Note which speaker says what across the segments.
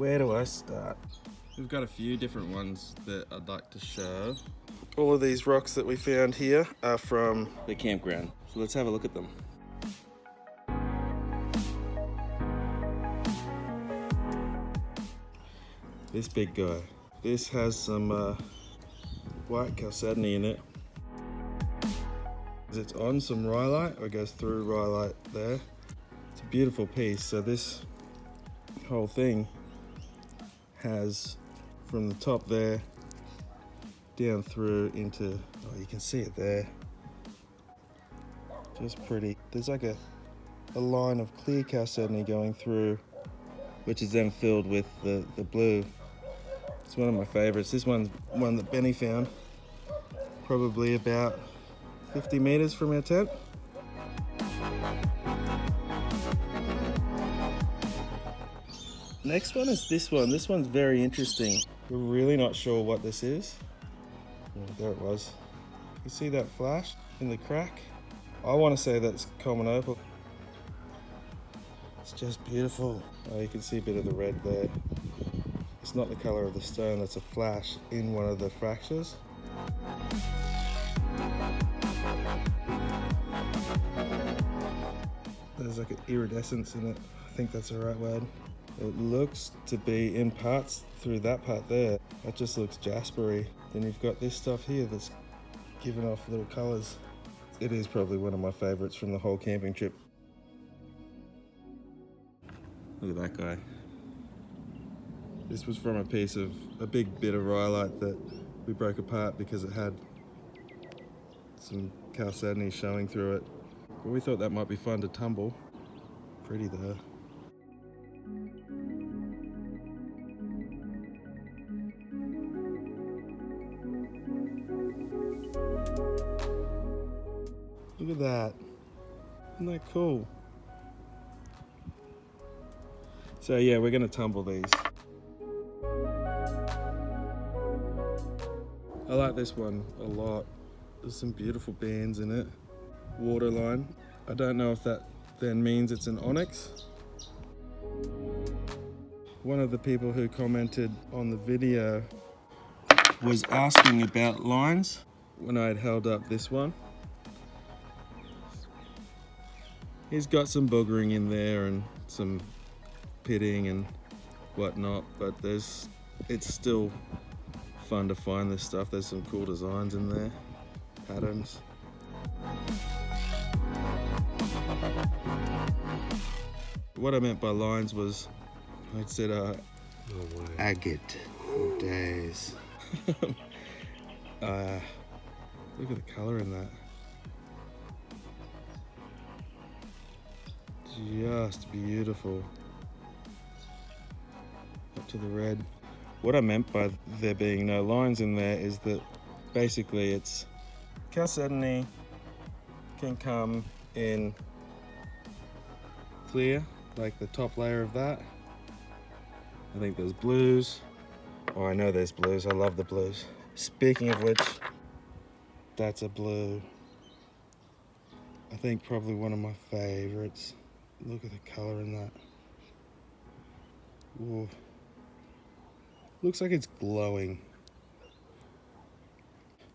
Speaker 1: Where do I start?
Speaker 2: We've got a few different ones that I'd like to show.
Speaker 1: All of these rocks that we found here are from
Speaker 2: The campground. So let's have a look at them.
Speaker 1: this big guy. This has some white chalcedony in it. It's on some rhyolite, or goes through rhyolite there. It's a beautiful piece. So this whole thing has, from the top there down through into, oh, you can see it there. Just pretty. There's like a line of clear chalcedony going through, which is then filled with the blue. It's one of my favorites. This one's one that Benny found, probably about 50 meters from our tent. Next one is this one. This one's very interesting. We're really not sure what this is. Oh, there it was. You see that flash in the crack? I want to say that's common opal. It's just beautiful. Oh, you can see a bit of the red there. It's not the color of the stone, that's a flash in one of the fractures. There's like an iridescence in it. I think that's the right word. It looks to be in parts through that part there. That just looks jaspery. Then you've got this stuff here that's giving off little colors. It is probably one of my favorites from the whole camping trip. Look at that guy. This was from a piece of a big bit of rhyolite that we broke apart because it had some chalcedony showing through it. But we thought that might be fun to tumble. Pretty though. Look at that. Isn't that cool? So yeah, we're gonna tumble these. I like this one a lot. There's some beautiful bands in it. Waterline. I don't know if that then means it's an onyx. One of the people who commented on the video was asking about lines when I had held up this one. He's got some boogering in there and some pitting and whatnot, but it's still fun to find this stuff. There's some cool designs in there, patterns. What I meant by lines was, I said agate for days. Look at the color in that. Just beautiful. Up to the red. What I meant by there being no lines in there is that basically it's chalcedony can come in clear, like the top layer of that. I think there's blues. Oh, I know there's blues. I love the blues. Speaking of which, that's a blue. I think probably one of my favorites. Look at the color in that. Ooh. Looks like it's glowing.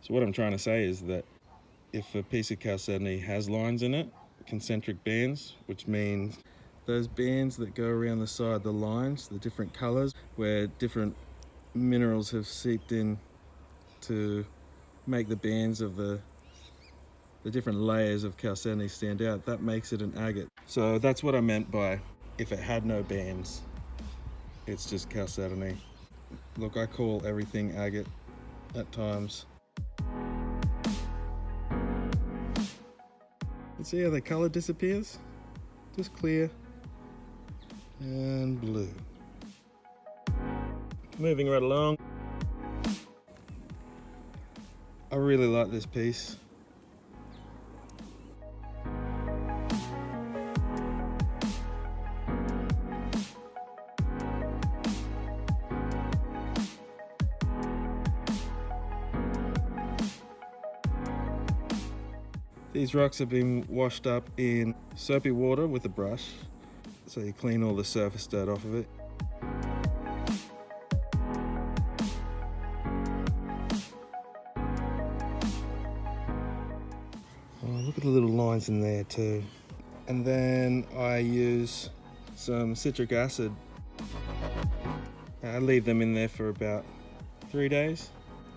Speaker 1: So what I'm trying to say is that if a piece of chalcedony has lines in it, concentric bands, which means those bands that go around the side, the lines, the different colors, where different minerals have seeped in to make the bands of the different layers of chalcedony stand out, that makes it an agate. So that's what I meant by if it had no bands, it's just chalcedony. Look, I call everything agate at times. You see how the color disappears? Just clear and blue. Moving right along. I really like this piece. These rocks have been washed up in soapy water with a brush, so you clean all the surface dirt off of it. Look at the little lines in there too. And then I use some citric acid. I leave them in there for about 3 days.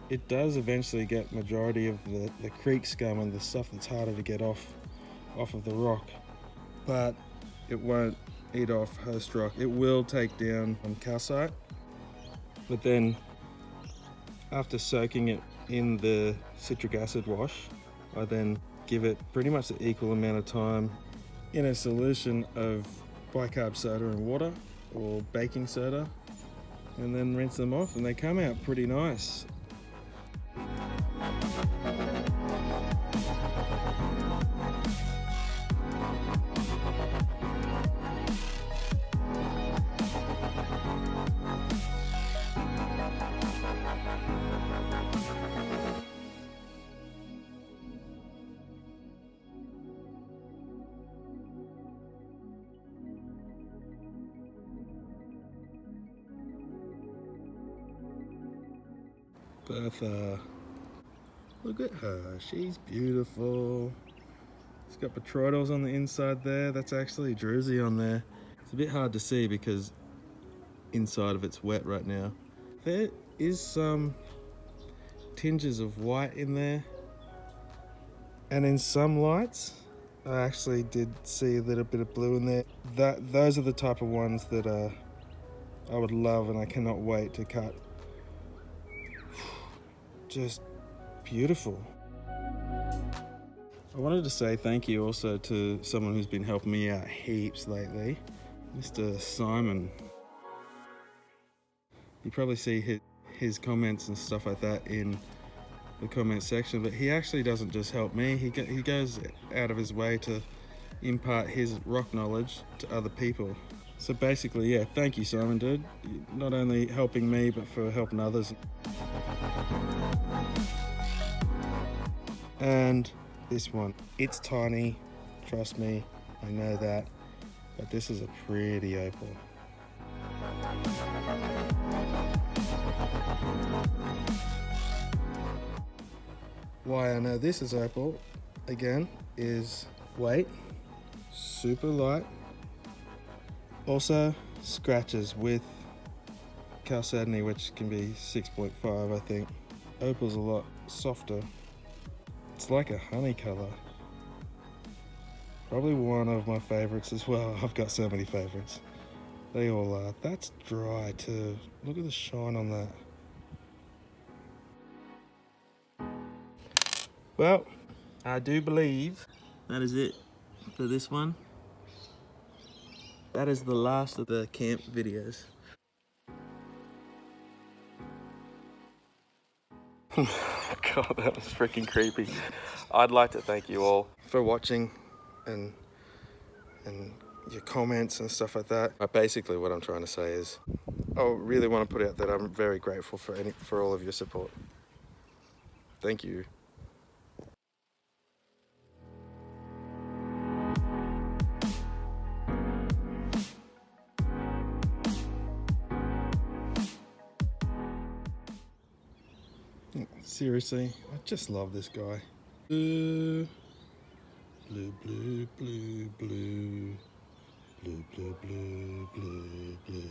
Speaker 1: It does eventually get majority of the creek scum and the stuff that's harder to get off of the rock, but it won't eat off host rock. It will take down calcite, but then after soaking it in the citric acid wash, I then give it pretty much the equal amount of time in a solution of bicarb soda and water or baking soda, and then rinse them off, and they come out pretty nice. Bertha, look at her, she's beautiful. It's got petroidals on the inside there. That's actually druzy on there. It's a bit hard to see because inside of it's wet right now. There is some tinges of white in there, and in some lights I actually did see a little bit of blue in there. Those are the type of ones that I would love, and I cannot wait to cut. Just beautiful. I wanted to say thank you also to someone who's been helping me out heaps lately, Mr Symon. You probably see his comments and stuff like that in the comment section, but he actually doesn't just help me, he goes out of his way to impart his rock knowledge to other people. So basically, yeah, thank you, Simon, dude. Not only helping me, but for helping others. And this one, it's tiny, trust me, I know that, but this is a pretty opal. Why I know this is opal, again, is weight, super light. Also, scratches with Chalcedony, which can be 6.5, I think. Opal's a lot softer. It's like a honey color. Probably one of my favorites as well. I've got so many favorites. They all are. That's dry too. Look at the shine on that. Well, I do believe that is it for this one. That is the last of the camp videos. God, that was freaking creepy. I'd like to thank you all for watching and your comments and stuff like that. Basically what I'm trying to say is, I really want to put out that I'm very grateful for all of your support. Thank you. Seriously, I just love this guy. Blue, blue, blue, blue, blue, blue, blue, blue, blue, blue.